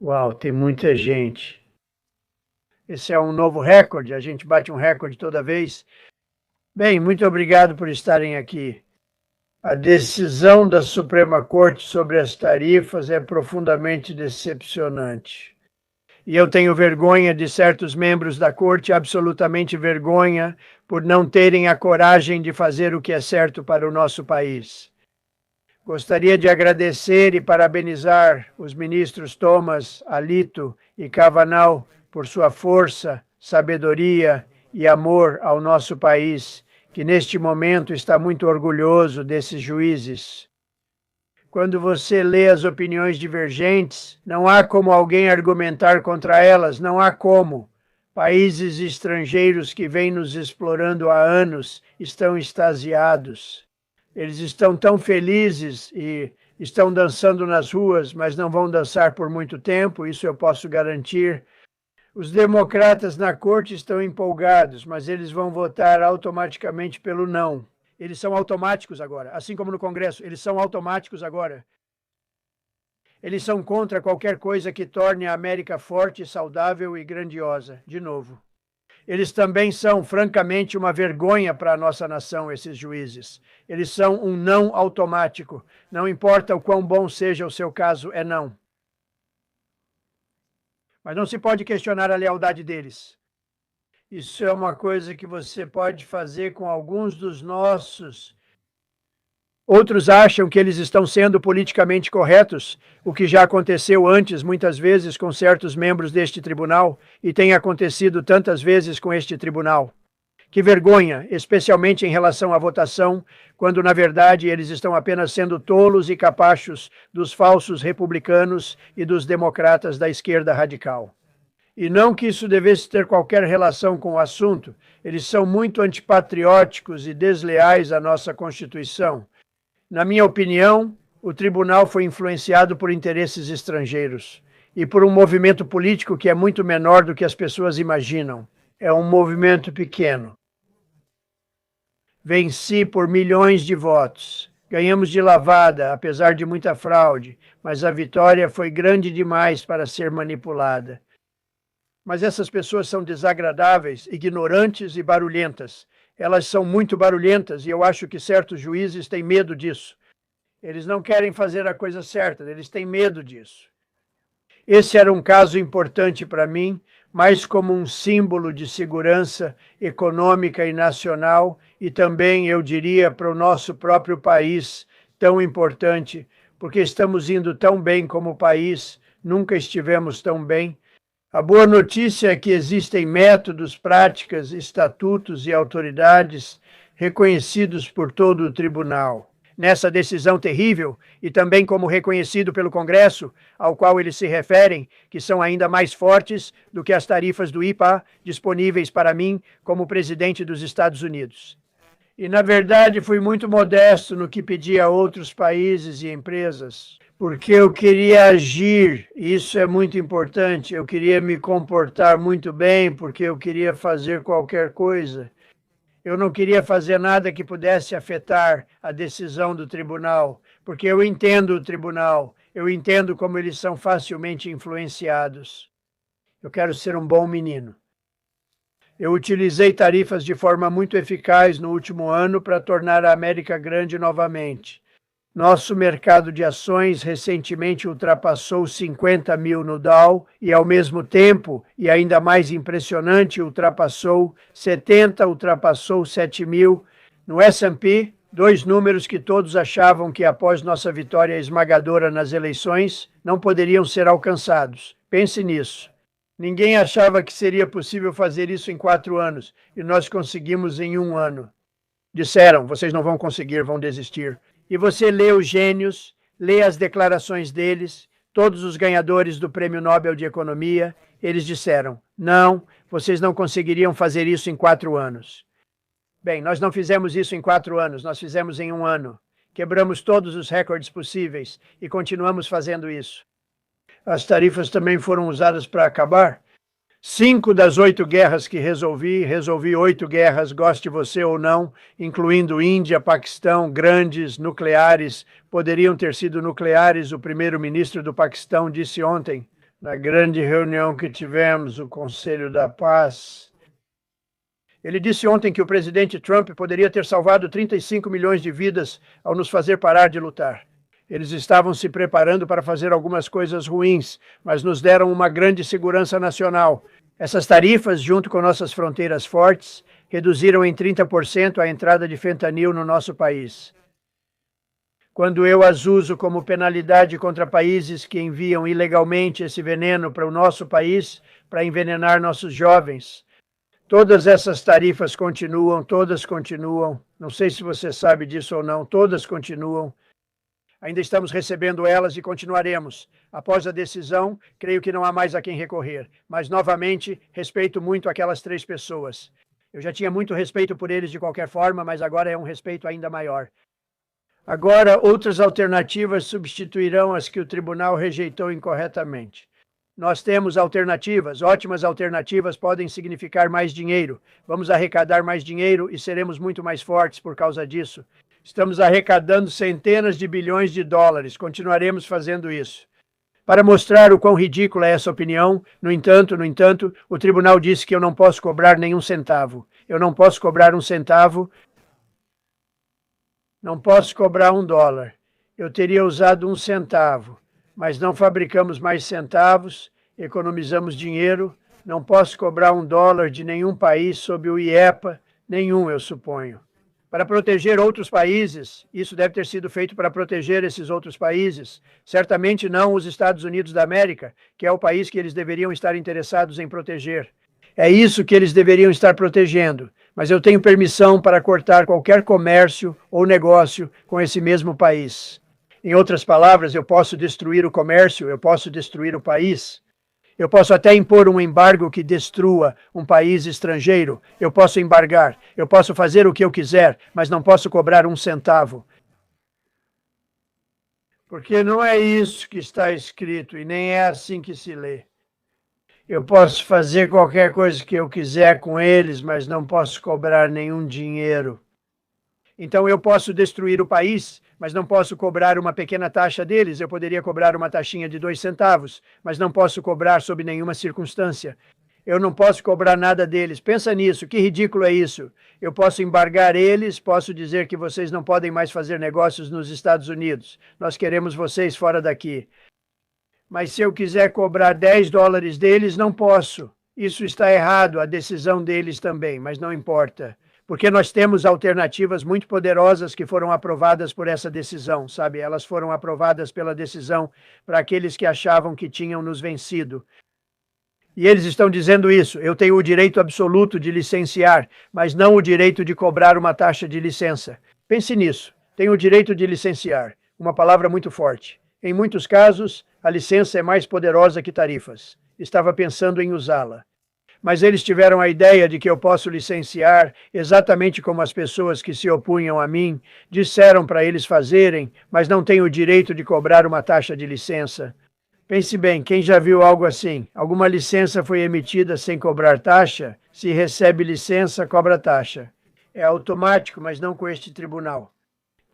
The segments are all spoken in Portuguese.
Uau, tem muita gente. Esse é um novo recorde, a gente bate um recorde toda vez. Bem, muito obrigado por estarem aqui. A decisão da Suprema Corte sobre as tarifas é profundamente decepcionante. E eu tenho vergonha de certos membros da Corte, absolutamente vergonha, por não terem a coragem de fazer o que é certo para o nosso país. Gostaria de agradecer e parabenizar os ministros Thomas, Alito e Kavanaugh por sua força, sabedoria e amor ao nosso país, que neste momento está muito orgulhoso desses juízes. Quando você lê as opiniões divergentes, não há como alguém argumentar contra elas, não há como. Países estrangeiros que vêm nos explorando há anos estão extasiados. Eles estão tão felizes e estão dançando nas ruas, mas não vão dançar por muito tempo, isso eu posso garantir. Os democratas na corte estão empolgados, mas eles vão votar automaticamente pelo não. Eles são automáticos agora, assim como no Congresso, eles são automáticos agora. Eles são contra qualquer coisa que torne a América forte, saudável e grandiosa, de novo. Eles também são, francamente, uma vergonha para a nossa nação, esses juízes. Eles são um não automático. Não importa o quão bom seja o seu caso, é não. Mas não se pode questionar a lealdade deles. Isso é uma coisa que você pode fazer com alguns dos nossos. Outros acham que eles estão sendo politicamente corretos, o que já aconteceu antes, muitas vezes, com certos membros deste tribunal, e tem acontecido tantas vezes com este tribunal. Que vergonha, especialmente em relação à votação, quando, na verdade, eles estão apenas sendo tolos e capachos dos falsos republicanos e dos democratas da esquerda radical. E não que isso devesse ter qualquer relação com o assunto, eles são muito antipatrióticos e desleais à nossa Constituição. Na minha opinião, o tribunal foi influenciado por interesses estrangeiros e por um movimento político que é muito menor do que as pessoas imaginam. É um movimento pequeno. Venci por milhões de votos. Ganhamos de lavada, apesar de muita fraude, mas a vitória foi grande demais para ser manipulada. Mas essas pessoas são desagradáveis, ignorantes e barulhentas. Elas são muito barulhentas e eu acho que certos juízes têm medo disso. Eles não querem fazer a coisa certa, eles têm medo disso. Esse era um caso importante para mim, mais como um símbolo de segurança econômica e nacional, e também, eu diria, para o nosso próprio país, tão importante, porque estamos indo tão bem como país, nunca estivemos tão bem. A boa notícia é que existem métodos, práticas, estatutos e autoridades reconhecidos por todo o tribunal. Nessa decisão terrível, e também como reconhecido pelo Congresso, ao qual eles se referem, que são ainda mais fortes do que as tarifas do IPA disponíveis para mim como presidente dos Estados Unidos. E, na verdade, fui muito modesto no que pedi a outros países e empresas, porque eu queria agir, isso é muito importante, eu queria me comportar muito bem, porque eu queria fazer qualquer coisa. Eu não queria fazer nada que pudesse afetar a decisão do tribunal, porque eu entendo o tribunal, eu entendo como eles são facilmente influenciados. Eu quero ser um bom menino. Eu utilizei tarifas de forma muito eficaz no último ano para tornar a América grande novamente. Nosso mercado de ações recentemente ultrapassou 50 mil no Dow e, ao mesmo tempo, e ainda mais impressionante, ultrapassou 7 mil no S&P, dois números que todos achavam que, após nossa vitória esmagadora nas eleições, não poderiam ser alcançados. Pense nisso. Ninguém achava que seria possível fazer isso em 4 anos, e nós conseguimos em 1 ano. Disseram, vocês não vão conseguir, vão desistir. E você lê os gênios, lê as declarações deles, todos os ganhadores do Prêmio Nobel de Economia, eles disseram, não, vocês não conseguiriam fazer isso em 4 anos. Bem, nós não fizemos isso em 4 anos, nós fizemos em 1 ano. Quebramos todos os recordes possíveis e continuamos fazendo isso. As tarifas também foram usadas para acabar. 5 das 8 guerras que resolvi 8 guerras, goste você ou não, incluindo Índia, Paquistão, grandes, nucleares, poderiam ter sido nucleares, o primeiro-ministro do Paquistão disse ontem. na grande reunião que tivemos, o Conselho da Paz. Ele disse ontem que o presidente Trump poderia ter salvado 35 milhões de vidas ao nos fazer parar de lutar. Eles estavam se preparando para fazer algumas coisas ruins, mas nos deram uma grande segurança nacional. Essas tarifas, junto com nossas fronteiras fortes, reduziram em 30% a entrada de fentanil no nosso país. Quando eu as uso como penalidade contra países que enviam ilegalmente esse veneno para o nosso país, para envenenar nossos jovens, todas essas tarifas continuam, todas continuam. Não sei se você sabe disso ou não, todas continuam. Ainda estamos recebendo elas e continuaremos. Após a decisão, creio que não há mais a quem recorrer. Mas, novamente, respeito muito aquelas 3 pessoas. Eu já tinha muito respeito por eles de qualquer forma, mas agora é um respeito ainda maior. Agora, outras alternativas substituirão as que o tribunal rejeitou incorretamente. Nós temos alternativas, ótimas alternativas, podem significar mais dinheiro. Vamos arrecadar mais dinheiro e seremos muito mais fortes por causa disso. Estamos arrecadando centenas de bilhões de dólares, continuaremos fazendo isso. Para mostrar o quão ridícula é essa opinião, no entanto, o tribunal disse que eu não posso cobrar nenhum centavo. Eu não posso cobrar um centavo. Não posso cobrar $1. Eu teria usado 1 centavo, mas não fabricamos mais centavos, economizamos dinheiro. Não posso cobrar $1 de nenhum país sob o IEPA, nenhum, eu suponho. Para proteger outros países, isso deve ter sido feito para proteger esses outros países. Certamente não os Estados Unidos da América, que é o país que eles deveriam estar interessados em proteger. É isso que eles deveriam estar protegendo, mas eu tenho permissão para cortar qualquer comércio ou negócio com esse mesmo país. Em outras palavras, eu posso destruir o comércio, eu posso destruir o país. Eu posso até impor um embargo que destrua um país estrangeiro. Eu posso embargar, eu posso fazer o que eu quiser, mas não posso cobrar 1 centavo. Porque não é isso que está escrito e nem é assim que se lê. Eu posso fazer qualquer coisa que eu quiser com eles, mas não posso cobrar nenhum dinheiro. Então eu posso destruir o país, mas não posso cobrar uma pequena taxa deles. Eu poderia cobrar uma taxinha de 2 centavos, mas não posso cobrar sob nenhuma circunstância. Eu não posso cobrar nada deles. Pensa nisso, que ridículo é isso. Eu posso embargar eles, posso dizer que vocês não podem mais fazer negócios nos Estados Unidos. Nós queremos vocês fora daqui. Mas se eu quiser cobrar $10 deles, não posso. Isso está errado, a decisão deles também, mas não importa. Porque nós temos alternativas muito poderosas que foram aprovadas por essa decisão, sabe? Elas foram aprovadas pela decisão para aqueles que achavam que tinham nos vencido. E eles estão dizendo isso. Eu tenho o direito absoluto de licenciar, mas não o direito de cobrar uma taxa de licença. Pense nisso. Tenho o direito de licenciar. Uma palavra muito forte. Em muitos casos, a licença é mais poderosa que tarifas. Estava pensando em usá-la. Mas eles tiveram a ideia de que eu posso licenciar, exatamente como as pessoas que se opunham a mim disseram para eles fazerem, mas não têm o direito de cobrar uma taxa de licença. Pense bem, quem já viu algo assim? Alguma licença foi emitida sem cobrar taxa? Se recebe licença, cobra taxa. É automático, mas não com este tribunal.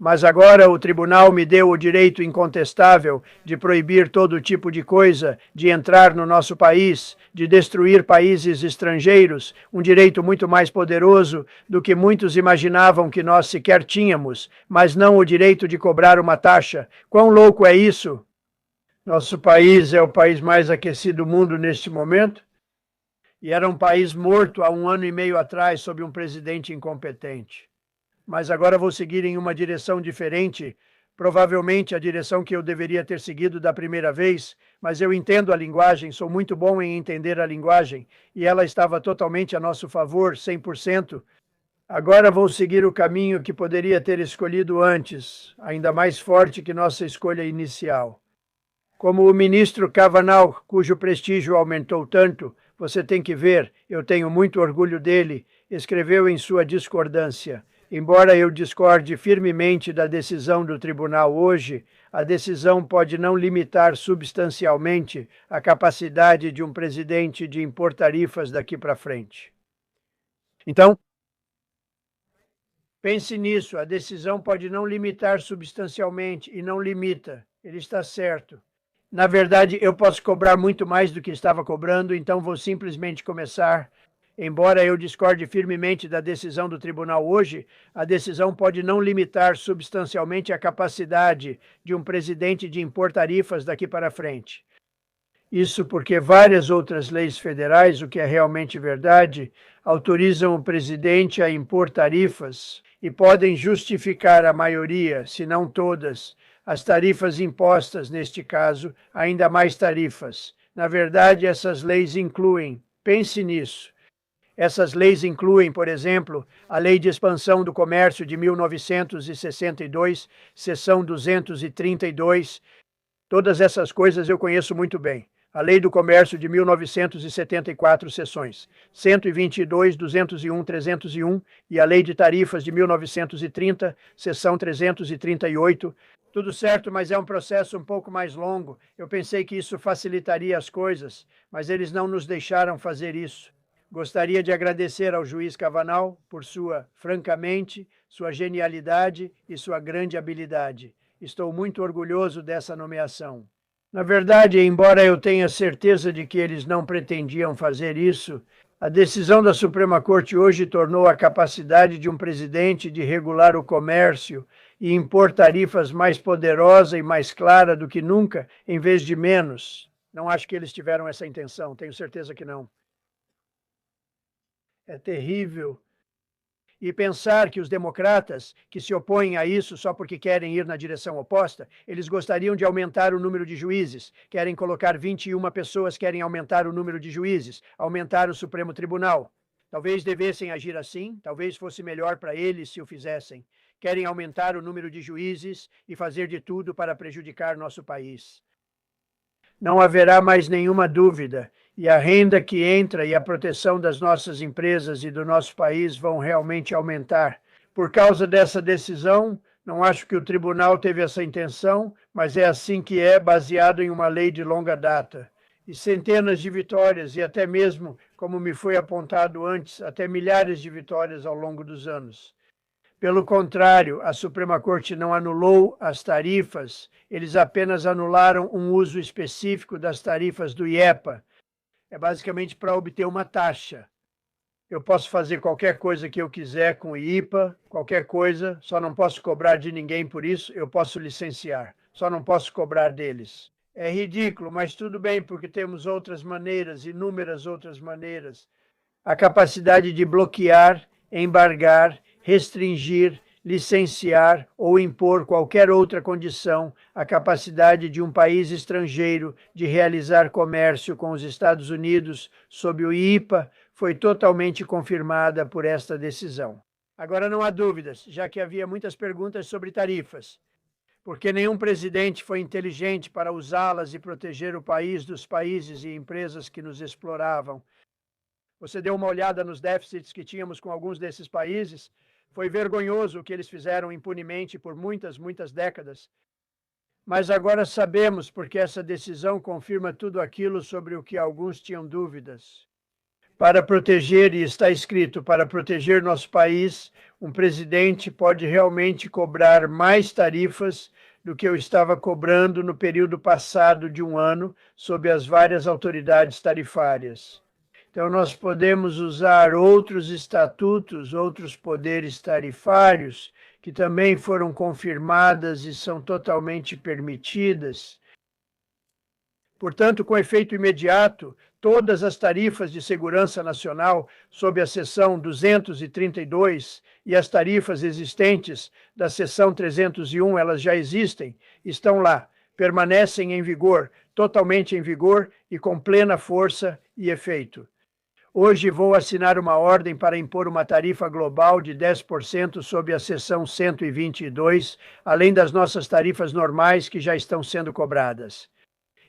Mas agora o tribunal me deu o direito incontestável de proibir todo tipo de coisa, de entrar no nosso país, de destruir países estrangeiros, um direito muito mais poderoso do que muitos imaginavam que nós sequer tínhamos, mas não o direito de cobrar uma taxa. Quão louco é isso? Nosso país é o país mais aquecido do mundo neste momento e era um país morto há 1 ano e meio atrás sob um presidente incompetente. Mas agora vou seguir em uma direção diferente, provavelmente a direção que eu deveria ter seguido da primeira vez, mas eu entendo a linguagem, sou muito bom em entender a linguagem, e ela estava totalmente a nosso favor, 100%. Agora vou seguir o caminho que poderia ter escolhido antes, ainda mais forte que nossa escolha inicial. Como o ministro Kavanaugh, cujo prestígio aumentou tanto, você tem que ver, eu tenho muito orgulho dele, escreveu em sua discordância. Embora eu discorde firmemente da decisão do tribunal hoje, a decisão pode não limitar substancialmente a capacidade de um presidente de impor tarifas daqui para frente. Então, pense nisso, a decisão pode não limitar substancialmente e não limita, ele está certo. Na verdade, eu posso cobrar muito mais do que estava cobrando, então vou simplesmente começar. Embora eu discorde firmemente da decisão do tribunal hoje, a decisão pode não limitar substancialmente a capacidade de um presidente de impor tarifas daqui para frente. Isso porque várias outras leis federais, o que é realmente verdade, autorizam o presidente a impor tarifas e podem justificar a maioria, se não todas, as tarifas impostas, neste caso, ainda mais tarifas. Na verdade, essas leis incluem, pense nisso, essas leis incluem, por exemplo, a Lei de Expansão do Comércio de 1962, seção 232. Todas essas coisas eu conheço muito bem. A Lei do Comércio de 1974, seções 122, 201, 301 e a Lei de Tarifas de 1930, seção 338. Tudo certo, mas é um processo um pouco mais longo. Eu pensei que isso facilitaria as coisas, mas eles não nos deixaram fazer isso. Gostaria de agradecer ao juiz Cavanal por francamente, sua genialidade e sua grande habilidade. Estou muito orgulhoso dessa nomeação. Na verdade, embora eu tenha certeza de que eles não pretendiam fazer isso, a decisão da Suprema Corte hoje tornou a capacidade de um presidente de regular o comércio e impor tarifas mais poderosa e mais clara do que nunca, em vez de menos. Não acho que eles tiveram essa intenção, tenho certeza que não. É terrível. E pensar que os democratas, que se opõem a isso só porque querem ir na direção oposta, eles gostariam de aumentar o número de juízes, querem colocar 21 pessoas, querem aumentar o número de juízes, aumentar o Supremo Tribunal. Talvez devessem agir assim, talvez fosse melhor para eles se o fizessem. Querem aumentar o número de juízes e fazer de tudo para prejudicar nosso país. Não haverá mais nenhuma dúvida, e a renda que entra e a proteção das nossas empresas e do nosso país vão realmente aumentar. Por causa dessa decisão, não acho que o tribunal teve essa intenção, mas é assim que é, baseado em uma lei de longa data. E centenas de vitórias, e até mesmo, como me foi apontado antes, até milhares de vitórias ao longo dos anos. Pelo contrário, a Suprema Corte não anulou as tarifas, eles apenas anularam um uso específico das tarifas do IEPA. É basicamente para obter uma taxa. Eu posso fazer qualquer coisa que eu quiser com o IPA, qualquer coisa, só não posso cobrar de ninguém por isso, eu posso licenciar, só não posso cobrar deles. É ridículo, mas tudo bem, porque temos outras maneiras, inúmeras outras maneiras. A capacidade de bloquear, embargar, restringir, licenciar ou impor qualquer outra condição à capacidade de um país estrangeiro de realizar comércio com os Estados Unidos sob o IPA foi totalmente confirmada por esta decisão. Agora não há dúvidas, já que havia muitas perguntas sobre tarifas, porque nenhum presidente foi inteligente para usá-las e proteger o país dos países e empresas que nos exploravam. Você deu uma olhada nos déficits que tínhamos com alguns desses países? Foi vergonhoso o que eles fizeram impunemente por muitas décadas. Mas agora sabemos porque essa decisão confirma tudo aquilo sobre o que alguns tinham dúvidas. Para proteger, e está escrito, para proteger nosso país, um presidente pode realmente cobrar mais tarifas do que eu estava cobrando no período passado de um ano sob as várias autoridades tarifárias. Então, nós podemos usar outros estatutos, outros poderes tarifários, que também foram confirmadas e são totalmente permitidas. Portanto, com efeito imediato, todas as tarifas de segurança nacional sob a seção 232 e as tarifas existentes da seção 301, elas já existem, estão lá, permanecem em vigor, totalmente em vigor e com plena força e efeito. Hoje vou assinar uma ordem para impor uma tarifa global de 10% sobre a seção 122, além das nossas tarifas normais que já estão sendo cobradas.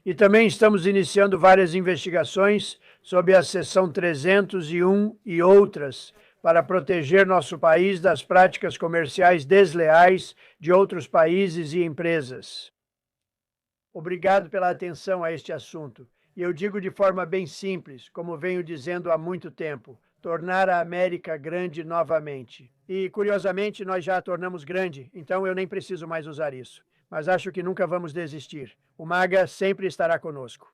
E também estamos iniciando várias investigações sobre a seção 301 e outras, para proteger nosso país das práticas comerciais desleais de outros países e empresas. Obrigado pela atenção a este assunto. E eu digo de forma bem simples, como venho dizendo há muito tempo: tornar a América grande novamente. E, curiosamente, nós já a tornamos grande, então eu nem preciso mais usar isso. Mas acho que nunca vamos desistir. O MAGA sempre estará conosco.